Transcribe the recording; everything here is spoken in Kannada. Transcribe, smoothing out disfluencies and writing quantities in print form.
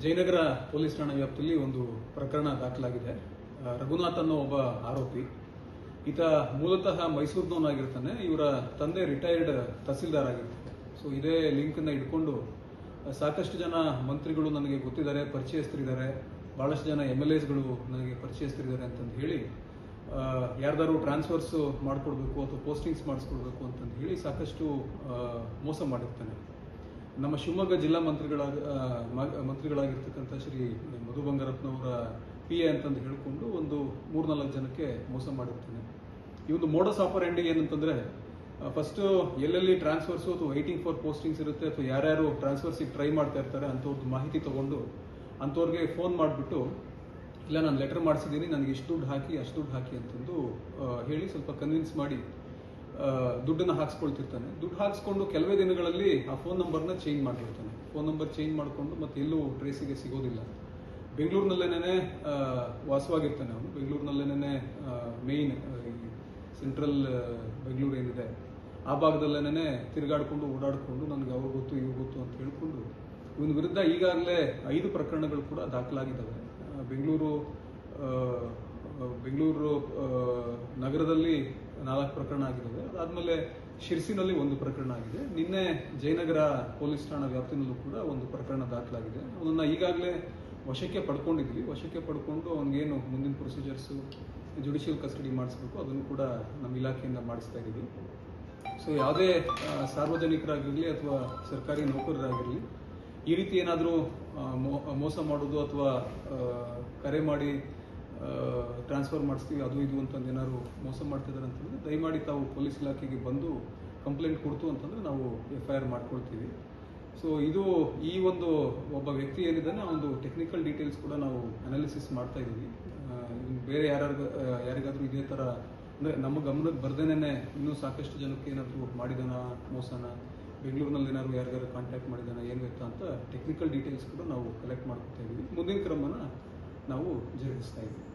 ಜಯನಗರ ಪೊಲೀಸ್ ಠಾಣಾ ವ್ಯಾಪ್ತಿಯಲ್ಲಿ ಒಂದು ಪ್ರಕರಣ ದಾಖಲಾಗಿದೆ. ರಘುನಾಥ್ ಅನ್ನೋ ಒಬ್ಬ ಆರೋಪಿ. ಈತ ಮೂಲತಃ ಮೈಸೂರಿನವನಾಗಿರ್ತಾನೆ. ಇವರ ತಂದೆ ರಿಟೈರ್ಡ್ ತಹಸೀಲ್ದಾರ್ ಆಗಿರ್ತಾರೆ. ಸೊ ಇದೇ ಲಿಂಕ್ ಅನ್ನ ಇಟ್ಕೊಂಡು ಸಾಕಷ್ಟು ಜನ ಮಂತ್ರಿಗಳು ನನಗೆ ಗೊತ್ತಿದ್ದಾರೆ, ಪರಿಚಯಸ್ಥರಿದ್ದಾರೆ, ಬಹಳಷ್ಟು ಜನ MLAsಗಳು ನನಗೆ ಪರಿಚಯಸ್ಥರಿದ್ದಾರೆ ಅಂತಂದು ಹೇಳಿ ಯಾರ್ದಾರು ಟ್ರಾನ್ಸ್ಫರ್ಸ್ ಮಾಡ್ಕೊಡ್ಬೇಕು ಅಥವಾ ಪೋಸ್ಟಿಂಗ್ಸ್ ಮಾಡಿಸ್ಕೊಡ್ಬೇಕು ಅಂತಂದು ಹೇಳಿ ಸಾಕಷ್ಟು ಮೋಸ ಮಾಡಿರ್ತಾನೆ. ನಮ್ಮ ಶಿವಮೊಗ್ಗ ಜಿಲ್ಲಾ ಮಂತ್ರಿಗಳಾಗಿರ್ತಕ್ಕಂಥ ಶ್ರೀ ಮಧು ಬಂಗಾರಪ್ಪನವರ PA ಅಂತಂದು ಹೇಳ್ಕೊಂಡು ಒಂದು 3-4 ಜನಕ್ಕೆ ಮೋಸ ಮಾಡಿರ್ತಾನೆ. ಈ ಒಂದು ಮೋಡಸ್ ಆಪರೆಂಡಿ ಏನಂತಂದ್ರೆ, ಫಸ್ಟ್ ಎಲ್ಲೆಲ್ಲಿ ಟ್ರಾನ್ಸ್ಫರ್ಸ್ ಅಥವಾ ವೈಟಿಂಗ್ ಫಾರ್ ಪೋಸ್ಟಿಂಗ್ಸ್ ಇರುತ್ತೆ ಅಥವಾ ಯಾರ್ಯಾರು ಟ್ರಾನ್ಸ್ಫರ್ಸಿಗೆ ಟ್ರೈ ಮಾಡ್ತಾ ಇರ್ತಾರೆ ಅಂಥವ್ರದ್ದು ಮಾಹಿತಿ ತಗೊಂಡು ಅಂಥವ್ರಿಗೆ ಫೋನ್ ಮಾಡಿಬಿಟ್ಟು, ಇಲ್ಲ ನಾನು ಲೆಟರ್ ಮಾಡಿಸಿದ್ದೀನಿ, ನನಗೆ ಇಷ್ಟು ದುಡ್ಡು ಹಾಕಿ ಅಷ್ಟು ದುಡ್ಡು ಹಾಕಿ ಅಂತಂದು ಹೇಳಿ ಸ್ವಲ್ಪ ಕನ್ವಿನ್ಸ್ ಮಾಡಿ ದುಡ್ಡನ್ನು ಹಾಕ್ಸ್ಕೊಳ್ತಿರ್ತಾನೆ. ದುಡ್ಡು ಹಾಕ್ಸ್ಕೊಂಡು ಕೆಲವೇ ದಿನಗಳಲ್ಲಿ ಆ ಫೋನ್ ನಂಬರ್ನ ಚೇಂಜ್ ಮಾಡಿರ್ತಾನೆ. ಫೋನ್ ನಂಬರ್ ಚೇಂಜ್ ಮಾಡಿಕೊಂಡು ಮತ್ತೆ ಎಲ್ಲೂ ಟ್ರೇಸಿಗೆ ಸಿಗೋದಿಲ್ಲ. ಬೆಂಗಳೂರಿನಲ್ಲೇನೆ ವಾಸವಾಗಿರ್ತಾನೆ ಅವನು. ಬೆಂಗಳೂರಿನಲ್ಲೇನೆ ಮೇಯ್ನ್ ಸೆಂಟ್ರಲ್ ಬೆಂಗಳೂರು ಏನಿದೆ ಆ ಭಾಗದಲ್ಲೇನೆ ತಿರುಗಾಡಿಕೊಂಡು ಓಡಾಡಿಕೊಂಡು ನನಗೆ ಅವ್ರು ಗೊತ್ತು ಇವ್ರು ಗೊತ್ತು ಅಂತ ಹೇಳ್ಕೊಂಡು ಇವನ ವಿರುದ್ಧ ಈಗಾಗಲೇ 5 ಪ್ರಕರಣಗಳು ಕೂಡ ದಾಖಲಾಗಿದ್ದಾವೆ. ಬೆಂಗಳೂರು ನಗರದಲ್ಲಿ 4 ಪ್ರಕರಣ ಆಗಿದ್ದಾವೆ. ಅದಾದ್ಮೇಲೆ ಶಿರ್ಸಿನಲ್ಲಿ 1 ಪ್ರಕರಣ ಆಗಿದೆ. ನಿನ್ನೆ ಜಯನಗರ ಪೊಲೀಸ್ ಠಾಣಾ ವ್ಯಾಪ್ತಿನಲ್ಲೂ ಕೂಡ 1 ಪ್ರಕರಣ ದಾಖಲಾಗಿದೆ. ಅವನ್ನ ಈಗಾಗಲೇ ವಶಕ್ಕೆ ಪಡ್ಕೊಂಡಿದ್ವಿ. ವಶಕ್ಕೆ ಪಡ್ಕೊಂಡು ಅವನಿಗೇನು ಮುಂದಿನ ಪ್ರೊಸೀಜರ್ಸ್ ಜುಡಿಷಿಯಲ್ ಕಸ್ಟಡಿ ಮಾಡಿಸ್ಬೇಕು ಅದನ್ನು ಕೂಡ ನಮ್ಮ ಇಲಾಖೆಯಿಂದ ಮಾಡಿಸ್ತಾ ಇದ್ದೀವಿ. ಸೊ ಯಾವುದೇ ಸಾರ್ವಜನಿಕರಾಗಿರಲಿ ಅಥವಾ ಸರ್ಕಾರಿ ನೌಕರರಾಗಿರಲಿ ಈ ರೀತಿ ಏನಾದರೂ ಮೋಸ ಮಾಡೋದು ಅಥವಾ ಕರೆ ಮಾಡಿ ಟ್ರಾನ್ಸ್ಫರ್ ಮಾಡಿಸ್ತೀವಿ ಅದು ಇದು ಅಂತಂದು ಏನಾದ್ರು ಮೋಸ ಮಾಡ್ತಿದ್ದಾರೆ ಅಂತಂದ್ರೆ ದಯಮಾಡಿ ತಾವು ಪೊಲೀಸ್ ಇಲಾಖೆಗೆ ಬಂದು ಕಂಪ್ಲೇಂಟ್ ಕೊಡ್ತು ಅಂತಂದ್ರೆ ನಾವು FIR ಮಾಡ್ಕೊಳ್ತೀವಿ. ಸೊ ಇದು ಈ ಒಂದು ಒಬ್ಬ ವ್ಯಕ್ತಿ ಏನಿದ್ದಾನೆ ಆ ಒಂದು ಟೆಕ್ನಿಕಲ್ ಡೀಟೇಲ್ಸ್ ಕೂಡ ನಾವು ಅನಾಲಿಸಿಸ್ ಮಾಡ್ತಾ ಇದ್ದೀವಿ. ಬೇರೆ ಯಾರಿಗಾದ್ರೂ ಇದೇ ಥರ ಅಂದರೆ ನಮ್ಮ ಗಮನಕ್ಕೆ ಬರ್ದೇನೆ ಇನ್ನೂ ಸಾಕಷ್ಟು ಜನಕ್ಕೆ ಏನಾದರೂ ಮಾಡಿದಾನ ಮೋಸನ, ಬೆಂಗಳೂರಿನಲ್ಲಿ ಏನಾದ್ರು ಯಾರಿಗಾರು ಕಾಂಟ್ಯಾಕ್ಟ್ ಮಾಡಿದಾನ ಏನು ಎತ್ತ ಅಂತ ಟೆಕ್ನಿಕಲ್ ಡೀಟೇಲ್ಸ್ ಕೂಡ ನಾವು ಕಲೆಕ್ಟ್ ಮಾಡ್ಕೊತಾ ಇದ್ದೀವಿ. ಮುಂದಿನ ಕ್ರಮನ ನಾವು ಜರುಗಿಸ್ತಾ ಇದ್ದೀವಿ.